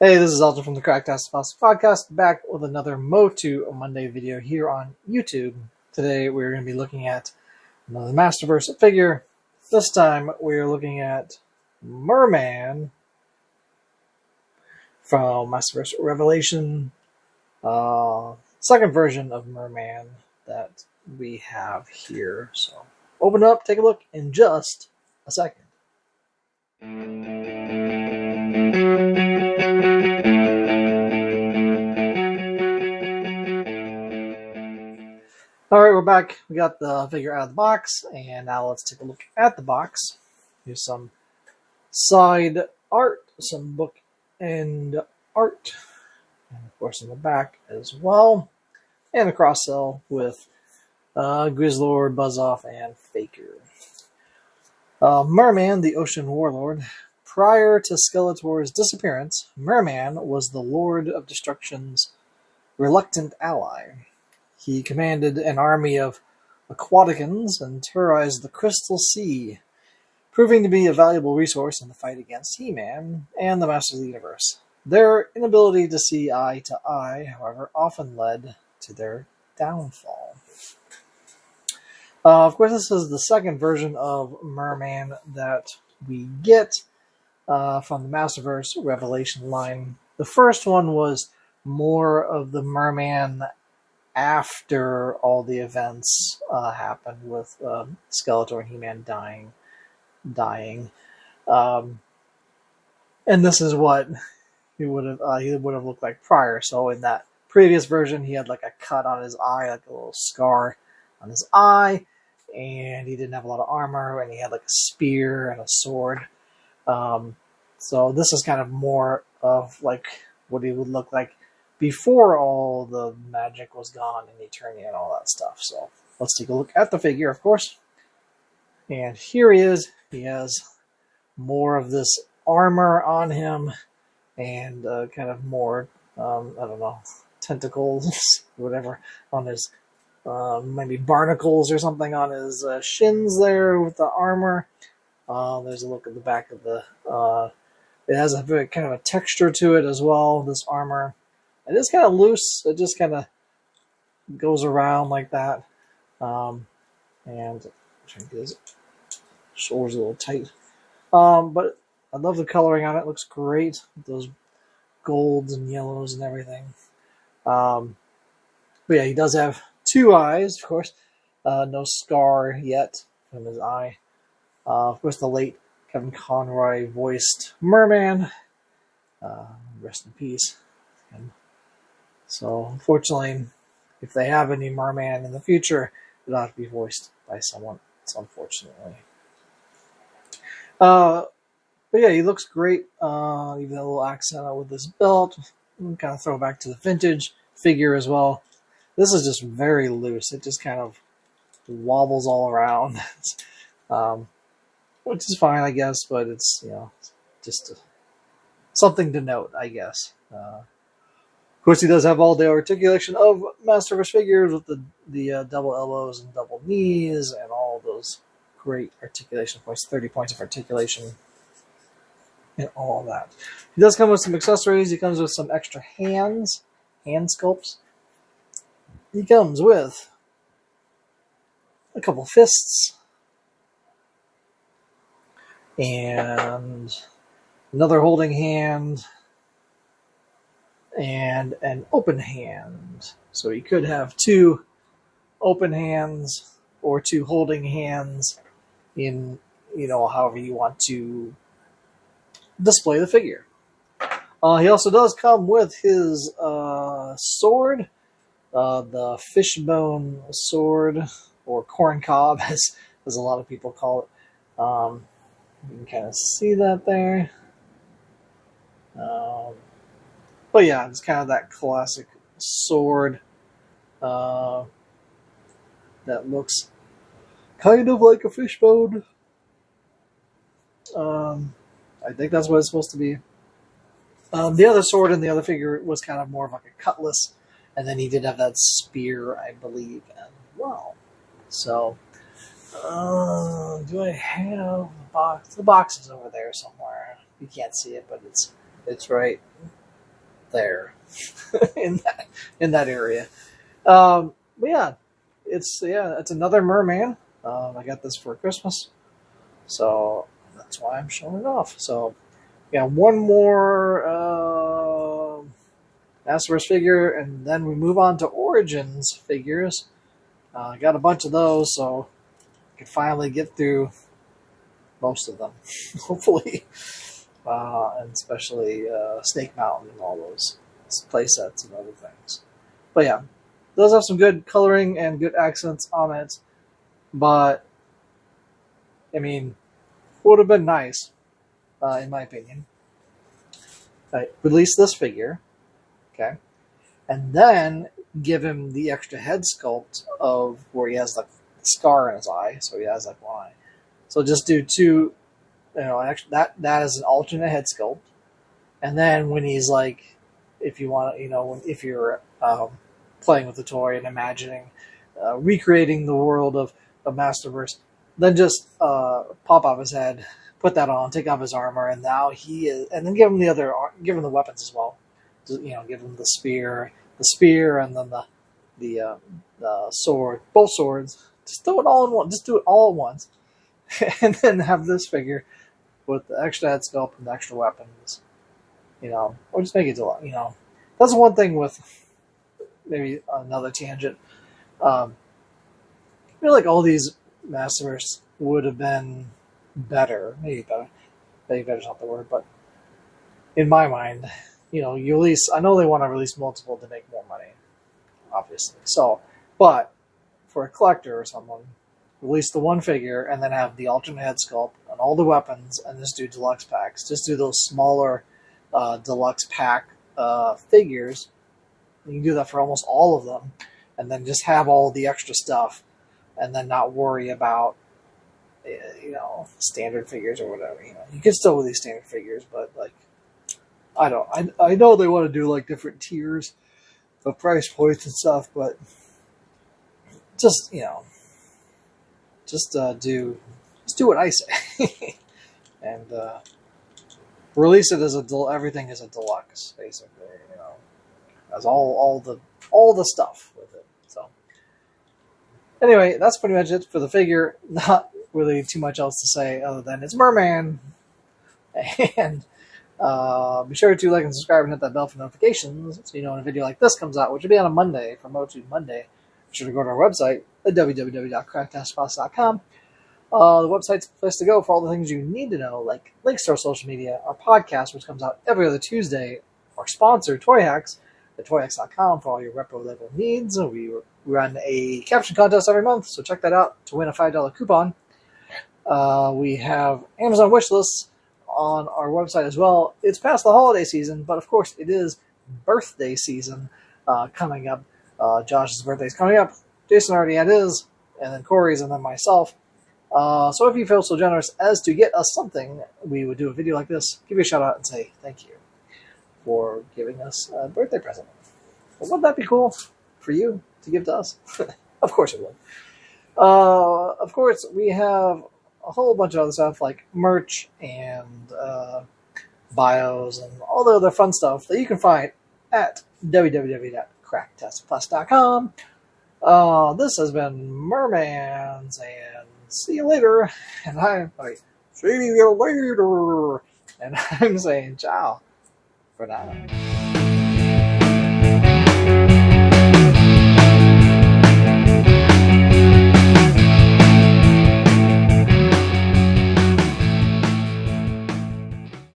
Hey, this is Alton from the Cracktastic Podcast, back with another MOTU Monday video here on YouTube. Today we're going to be looking at another Masterverse figure. This time we're looking at Merman from Masterverse Revelation, second version of Merman that we have here. So open up, take a look in just a second. Alright, we're back. We got the figure out of the box, and now let's take a look at the box. Here's some side art, some book and art, and of course in the back as well, and a cross sell with Grizzlord, Buzzoff, and Faker. Merman, the Ocean Warlord. Prior to Skeletor's disappearance, Merman was the Lord of Destruction's reluctant ally. He commanded an army of Aquaticans and terrorized the Crystal Sea, proving to be a valuable resource in the fight against He-Man and the Masters of the Universe. Their inability to see eye to eye, however, often led to their downfall. Of course, this is the second version of Merman that we get from the Masterverse Revelation line. The first one was more of the Merman after all the events happened with Skeletor and He-Man dying. And this is what he would have looked like prior. So in that previous version, he had like a cut on his eye, like a little scar on his eye, and he didn't have a lot of armor, and he had like a spear and a sword. So this is kind of more of like what he would look like before all the magic was gone and Eternia and all that stuff. So let's take a look at the figure, of course. And here he is. He has more of this armor on him and kind of more, I don't know, tentacles, whatever, on his, maybe barnacles or something on his shins there with the armor. There's a look at the back of the, it has a very kind of a texture to it as well, this armor. It is kind of loose. It just kind of goes around like that. And I'm trying to get his shoulders a little tight. But I love the coloring on it. It looks great with those golds and yellows and everything. But yeah, he does have two eyes, of course. No scar yet from his eye. Of course, the late Kevin Conroy voiced Merman. Rest in peace. And so, unfortunately, if they have any Merman in the future, it'll have to be voiced by someone else, unfortunately. But yeah, he looks great. Even a little accent with this belt. Kind of throw back to the vintage figure as well. This is just very loose. It just kind of wobbles all around. Which is fine, I guess, but it's, just something to note, I guess. Of course, he does have all the articulation of Masterverse figures with the double elbows and double knees and all those great articulation points, 30 points of articulation and all of that. He does come with some accessories. He comes with some extra hand sculpts. He comes with a couple fists and another holding hand, and an open hand. So you could have two open hands or two holding hands in, however you want to display the figure. He also does come with his sword, the fishbone sword, or corn cob, as a lot of people call it. You can kind of see that there. But yeah, it's kind of that classic sword that looks kind of like a fishbone. I think that's what it's supposed to be. The other sword in the other figure was kind of more of like a cutlass, and then he did have that spear, I believe, as well. So, do I have the box? The box is over there somewhere. You can't see it, but it's right there in that area. But yeah, it's another merman. I got this for Christmas, so that's why I'm showing it off. So yeah, one more Masterverse figure, and then we move on to Origins figures. I got a bunch of those, so I can finally get through most of them, hopefully, and especially Snake Mountain and all those play sets and other things. But yeah, those have some good coloring and good accents on it. But I mean, would have been nice, in my opinion, release this figure, okay, and then give him the extra head sculpt of where he has like the scar in his eye, so he has like one eye. So just do two, that is an alternate head sculpt, and then when he's like, if you want to, if you're playing with the toy and imagining, recreating the world of Masterverse, then just pop off his head, put that on, take off his armor, and now he is, and then give him the weapons as well. Just, give him the spear, and then the sword, both swords. Just do it all in one. Just do it all at once, and then have this figure with the extra head sculpt and the extra weapons. Or just make it do. That's one thing with maybe another tangent. I feel like all these Masterverse would have been better. Maybe better. Maybe better's not the word, but in my mind, you release. I know they want to release multiple to make more money, obviously. So, but for a collector or someone, release the one figure and then have the alternate head sculpt and all the weapons, and just do deluxe packs. Just do those smaller deluxe pack figures. You can do that for almost all of them, and then just have all the extra stuff, and then not worry about standard figures or whatever. You can still release standard figures, but like I know they want to do like different tiers of price points and stuff, but just do what I say and release it as everything is a deluxe, basically. Has all the stuff with it. So anyway, that's pretty much it for the figure. Not really too much else to say other than it's Merman. And be sure to like and subscribe and hit that bell for notifications so you know when a video like this comes out, which will be on a Monday for MOTU Monday. Be sure to go to our website at www.cracktestplus.com. The website's the place to go for all the things you need to know, like links to our social media, our podcast, which comes out every other Tuesday, our sponsor, Toy Hacks, at toyhacks.com for all your retro level needs. We run a caption contest every month, so check that out to win a $5 coupon. We have Amazon wishlists on our website as well. It's past the holiday season, but of course it is birthday season coming up. Josh's birthday is coming up. Jason already had his, and then Corey's, and then myself. So if you feel so generous as to get us something, we would do a video like this, give you a shout out and say thank you for giving us a birthday present. Well, wouldn't that be cool for you to give to us? Of course it would. Of course, we have a whole bunch of other stuff like merch and bios and all the other fun stuff that you can find at www.cracktestplus.com. This has been Mermans, and see you later. And see you later. And I'm saying ciao for now.